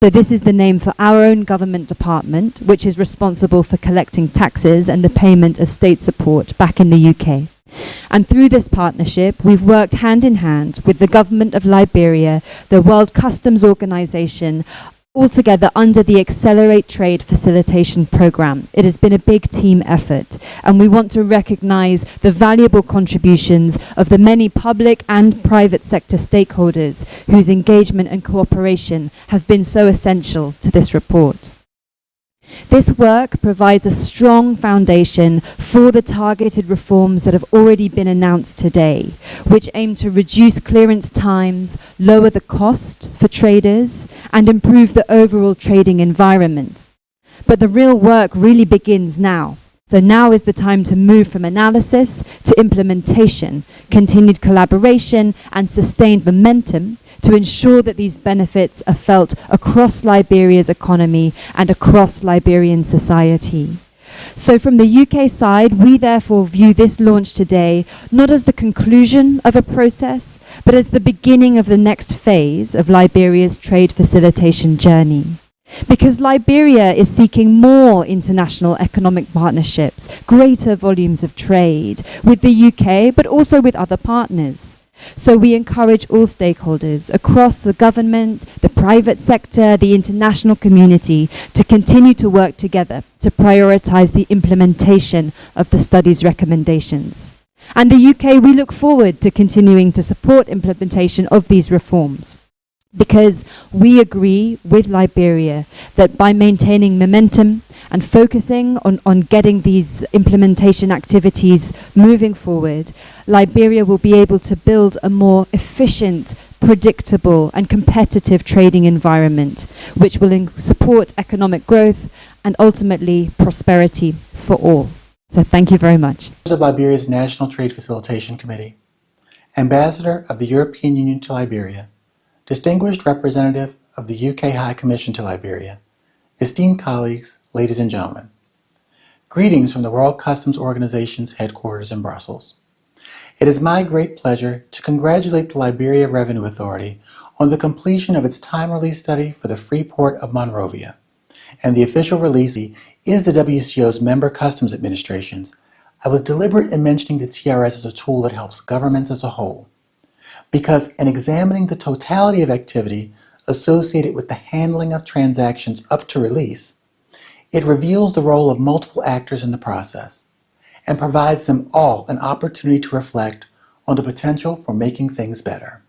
So this is the name for our own government department, which is responsible for collecting taxes and the payment of state support back in the UK. And through this partnership, we've worked hand in hand with the government of Liberia, the World Customs Organization, all together under the Accelerate Trade Facilitation Program. It has been a big team effort, and we want to recognize the valuable contributions of the many public and private sector stakeholders whose engagement and cooperation have been so essential to this report. This work provides a strong foundation for the targeted reforms that have already been announced today, which aim to reduce clearance times, lower the cost for traders, and improve the overall trading environment. But the real work really begins now. So now is the time to move from analysis to implementation, continued collaboration, and sustained momentum to ensure that these benefits are felt across Liberia's economy and across Liberian society. So from the UK side, we therefore view this launch today not as the conclusion of a process, but as the beginning of the next phase of Liberia's trade facilitation journey. Because Liberia is seeking more international economic partnerships, greater volumes of trade with the UK, but also with other partners. So we encourage all stakeholders across the government, the private sector, the international community to continue to work together to prioritize the implementation of the study's recommendations. And the UK, we look forward to continuing to support implementation of these reforms, because we agree with Liberia that by maintaining momentum and focusing on getting these implementation activities moving forward, Liberia will be able to build a more efficient, predictable and competitive trading environment, which will support economic growth and ultimately prosperity for all. So thank you very much. Of Liberia's National Trade Facilitation Committee, Ambassador of the European Union to Liberia, Distinguished Representative of the UK High Commission to Liberia, esteemed colleagues, ladies and gentlemen, greetings from the World Customs Organization's headquarters in Brussels. It is my great pleasure to congratulate the Liberia Revenue Authority on the completion of its time-release study for the free port of Monrovia, and the official release is the WCO's member customs administrations. I was deliberate in mentioning the TRS as a tool that helps governments as a whole, because in examining the totality of activity associated with the handling of transactions up to release, it reveals the role of multiple actors in the process and provides them all an opportunity to reflect on the potential for making things better.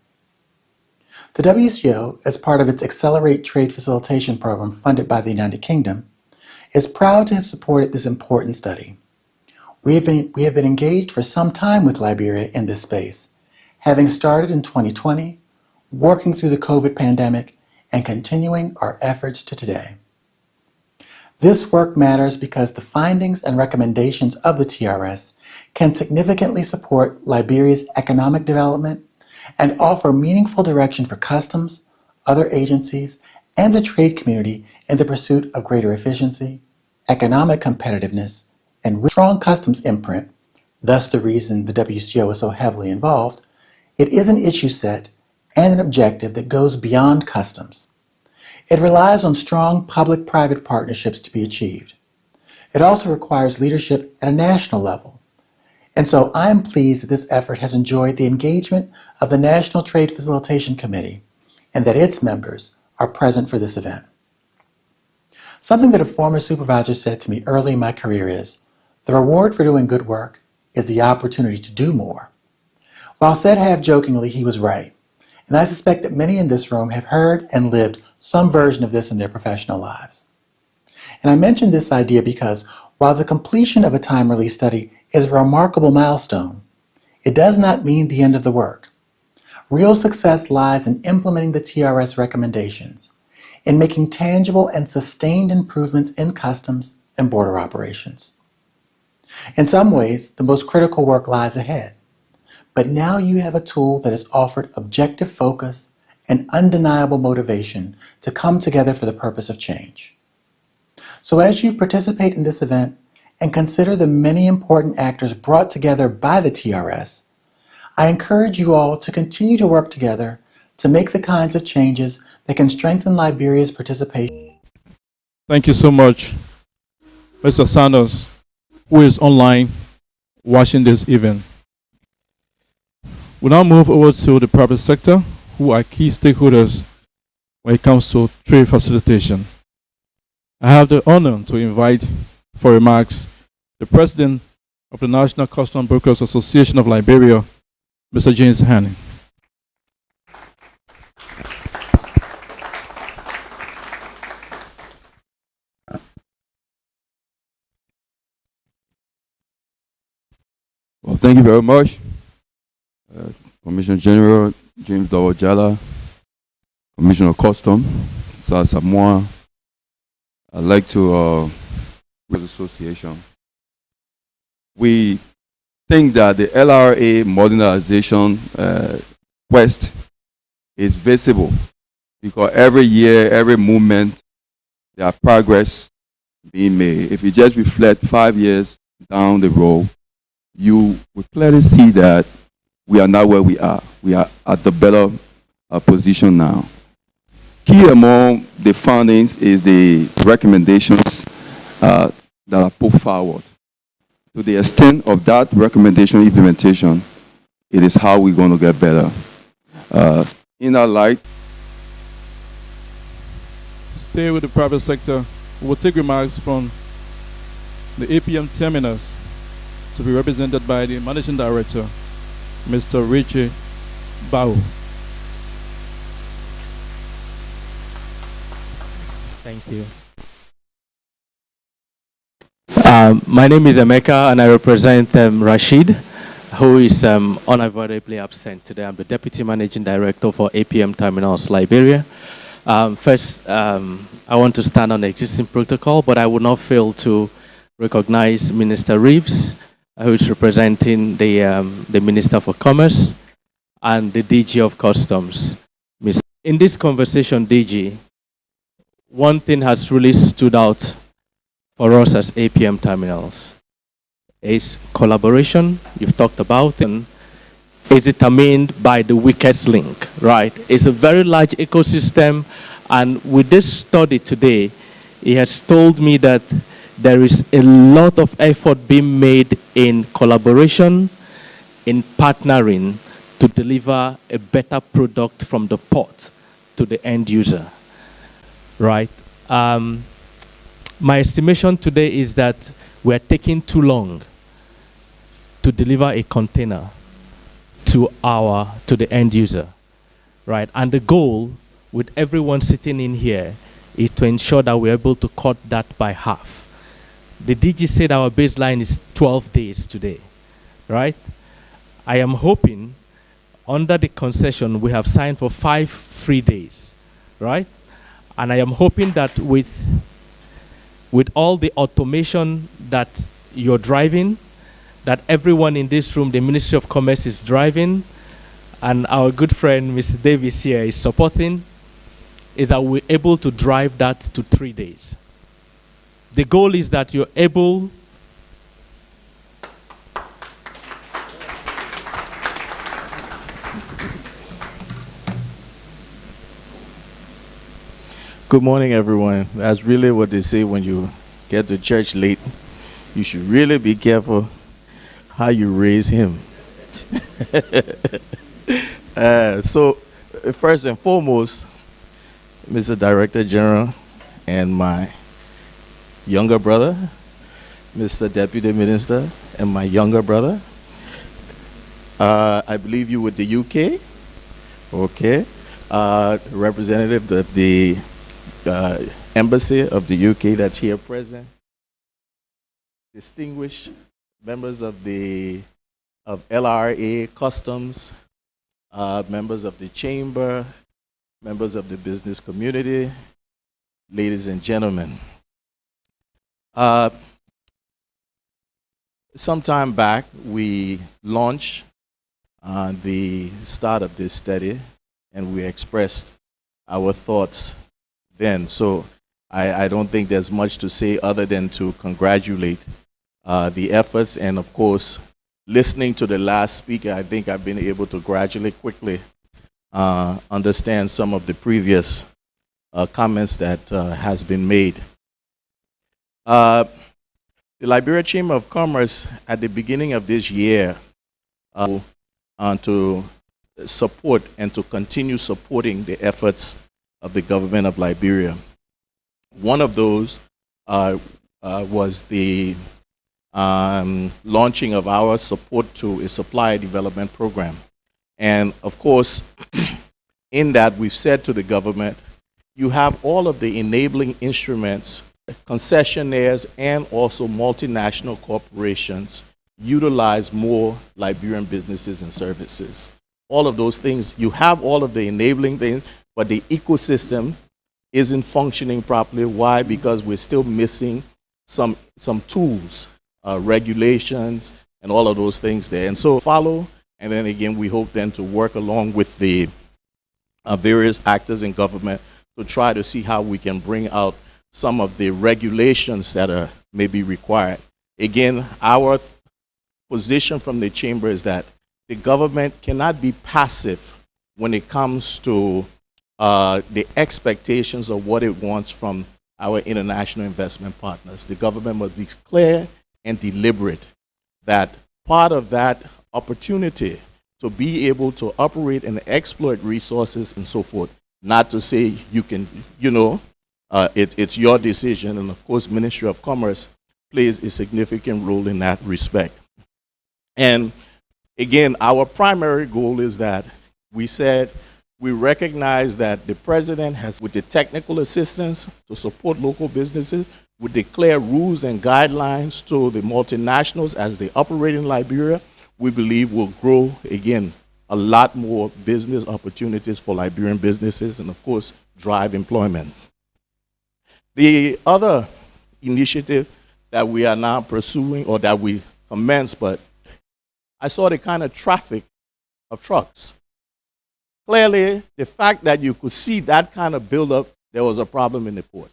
The WCO, as part of its Accelerate Trade Facilitation Program funded by the United Kingdom, is proud to have supported this important study. We have been engaged for some time with Liberia in this space, having started in 2020, working through the COVID pandemic, and continuing our efforts to today. This work matters because the findings and recommendations of the TRS can significantly support Liberia's economic development and offer meaningful direction for customs, other agencies, and the trade community in the pursuit of greater efficiency, economic competitiveness, and with strong customs imprint, thus the reason the WCO is so heavily involved. It is an issue set and an objective that goes beyond customs. It relies on strong public-private partnerships to be achieved. It also requires leadership at a national level. And so I am pleased that this effort has enjoyed the engagement of the National Trade Facilitation Committee and that its members are present for this event. Something that a former supervisor said to me early in my career is, the reward for doing good work is the opportunity to do more. While said half-jokingly, he was right, and I suspect that many in this room have heard and lived some version of this in their professional lives. And I mention this idea because while the completion of a time-release study is a remarkable milestone, it does not mean the end of the work. Real success lies in implementing the TRS recommendations, in making tangible and sustained improvements in customs and border operations. In some ways, the most critical work lies ahead. But now you have a tool that has offered objective focus and undeniable motivation to come together for the purpose of change. So as you participate in this event and consider the many important actors brought together by the TRS, I encourage you all to continue to work together to make the kinds of changes that can strengthen Liberia's participation. Thank you so much, Mr. Sanders, who is online watching this event. We now move over to the private sector, who are key stakeholders when it comes to trade facilitation. I have the honor to invite for remarks the President of the National Custom Brokers Association of Liberia, Mr. James Hanning. Well, thank you very much, Commissioner General James Dawajala, Commissioner of Custom, Sir Samoa. I'd like to with the association. We think that the LRA modernization quest is visible because every year, every movement, there are progress being made. If you just reflect 5 years down the road, you will clearly see that we are not where we are. We are at the better position now. Key among the findings is the recommendations that are put forward. To the extent of that recommendation implementation, it is how we're going to get better. In that light, Stay with the private sector. We will take remarks from the APM terminus to be represented by the Managing Director, Mr. Richie Bao. Thank you. My name is Emeka, and I represent Rashid, who is unavoidably absent today. I'm the Deputy Managing Director for APM Terminals Liberia. First, I want to stand on the existing protocol, but I would not fail to recognize Minister Reeves, who is representing the Minister for Commerce and the DG of Customs. In this conversation, DG, one thing has really stood out for us as APM terminals is collaboration. You've talked about, and is determined by the weakest link, right? It's a very large ecosystem, and with this study today, he has told me that there is a lot of effort being made in collaboration, in partnering to deliver a better product from the port to the end user, right? My estimation today is that we're taking too long to deliver a container to the end user, right? And the goal with everyone sitting in here is to ensure that we're able to cut that by half. The DG said our baseline is 12 days today, right? I am hoping under the concession we have signed for 5 free days, right? And I am hoping that with all the automation that you're driving, that everyone in this room, the Ministry of Commerce is driving, and our good friend Mr. Davis here is supporting, is that we're able to drive that to 3 days. The goal is that you're able Good morning, everyone. That's really what they say when you get to church late. You should really be careful how you raise him. So, first and foremost, Mr. Director General and my younger brother, Mr. Deputy Minister, and my younger brother. I believe you with the UK. Okay. Representative of the Embassy of the UK that's here present. Distinguished members of LRA, Customs, members of the Chamber, members of the business community, ladies and gentlemen. Some time back, we launched the start of this study, and we expressed our thoughts then. So I don't think there's much to say other than to congratulate the efforts, and of course, listening to the last speaker, I think I've been able to gradually, quickly understand some of the previous comments that has been made. The Liberia Chamber of Commerce at the beginning of this year to support and to continue supporting the efforts of the government of Liberia. One of those was the launching of our support to a supplier development program. And of course, in that we've said to the government, you have all of the enabling instruments, concessionaires and also multinational corporations utilize more Liberian businesses and services. All of those things, you have all of the enabling things, but the ecosystem isn't functioning properly. Why? Because we're still missing some tools, regulations, and all of those things there. And so follow, and then again, we hope then to work along with the various actors in government to try to see how we can bring out some of the regulations that may be required. Again, our position from the chamber is that the government cannot be passive when it comes to the expectations of what it wants from our international investment partners. The government must be clear and deliberate that part of that opportunity to be able to operate and exploit resources and so forth, not to say you can, it's your decision. And of course, Ministry of Commerce plays a significant role in that respect. And again, our primary goal is that we said we recognize that the president has, with the technical assistance to support local businesses, would declare rules and guidelines to the multinationals as they operate in Liberia. We believe will grow, again, a lot more business opportunities for Liberian businesses and, of course, drive employment. The other initiative that we are now pursuing, or that we commenced, but I saw the kind of traffic of trucks. Clearly, the fact that you could see that kind of buildup, there was a problem in the port.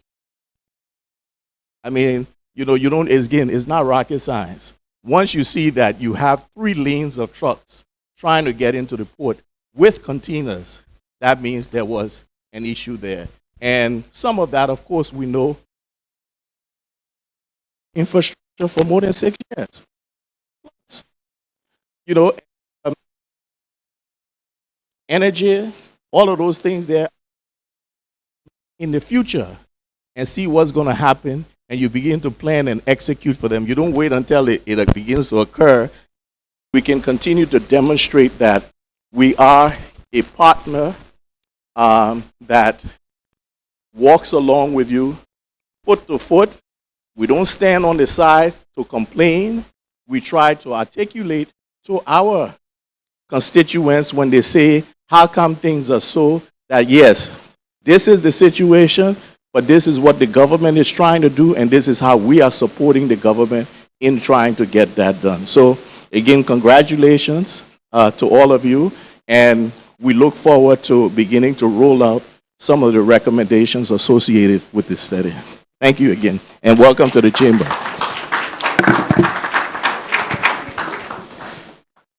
I mean, you don't, again, it's not rocket science. Once you see that you have 3 lanes of trucks trying to get into the port with containers, that means there was an issue there. And some of that, of course, we know, infrastructure for more than 6 years. Energy, all of those things there in the future, and see what's going to happen, and you begin to plan and execute for them. You don't wait until it begins to occur. We can continue to demonstrate that we are a partner that walks along with you foot to foot. We don't stand on the side to complain. We try to articulate to our constituents when they say, how come things are so, that yes, this is the situation, but this is what the government is trying to do, and this is how we are supporting the government in trying to get that done. So again, congratulations to all of you, and we look forward to beginning to roll out some of the recommendations associated with this study. Thank you again, and welcome to the chamber.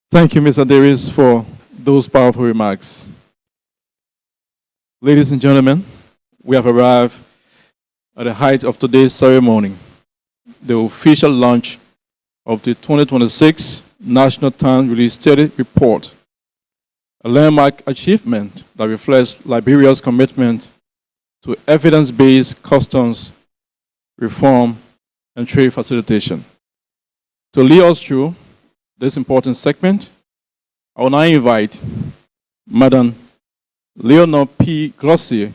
Thank you, Mr. Davis, for those powerful remarks. Ladies and gentlemen, we have arrived at the height of today's ceremony, the official launch of the 2026 National Town Release Study Report, a landmark achievement that reflects Liberia's commitment to evidence-based customs reform and trade facilitation. To lead us through this important segment, I will now invite Madam Leonor P. Glossier,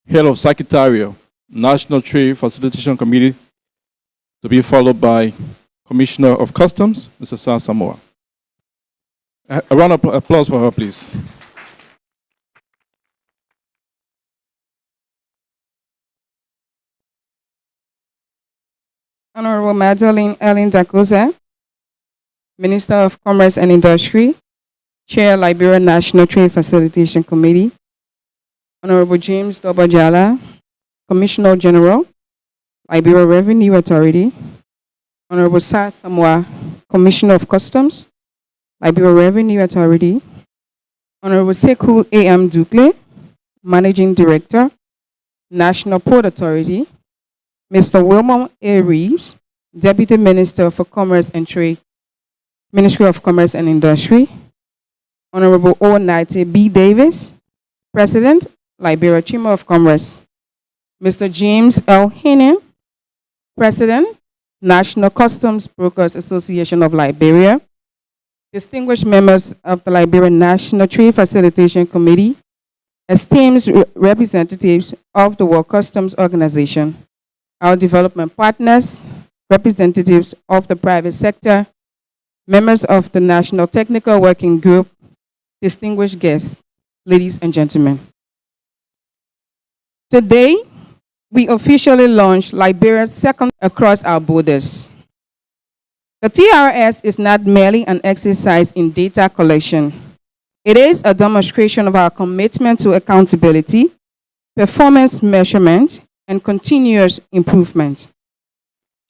Head of Secretariat, National Trade Facilitation Committee, to be followed by Commissioner of Customs, Mr. Sir Samoa. A round of applause for her, please. Honorable Madeline Ellen Dakosa, Minister of Commerce and Industry, Chair, Liberia National Trade Facilitation Committee, Honorable James Dobajala, Commissioner General, Liberia Revenue Authority, Honorable Sir Samoa, Commissioner of Customs, Liberia Revenue Authority, Honorable Sekou A.M. Dukle, Managing Director, National Port Authority, Mr. Wilmot A. Reeves, Deputy Minister for Commerce and Trade, Ministry of Commerce and Industry, Honorable O. Naite B. Davis, President, Liberia Chamber of Commerce, Mr. James L. Hinen, President, National Customs Brokers Association of Liberia, distinguished members of the Liberian National Trade Facilitation Committee, esteemed representatives of the World Customs Organization, our development partners, representatives of the private sector, members of the National Technical Working Group, distinguished guests, ladies and gentlemen. Today, we officially launched Liberia's second across our borders. The TRS is not merely an exercise in data collection. It is a demonstration of our commitment to accountability, performance measurement, and continuous improvement.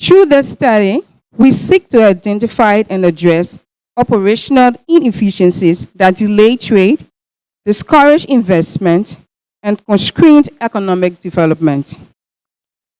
Through this study, we seek to identify and address operational inefficiencies that delay trade, discourage investment, and constrain economic development.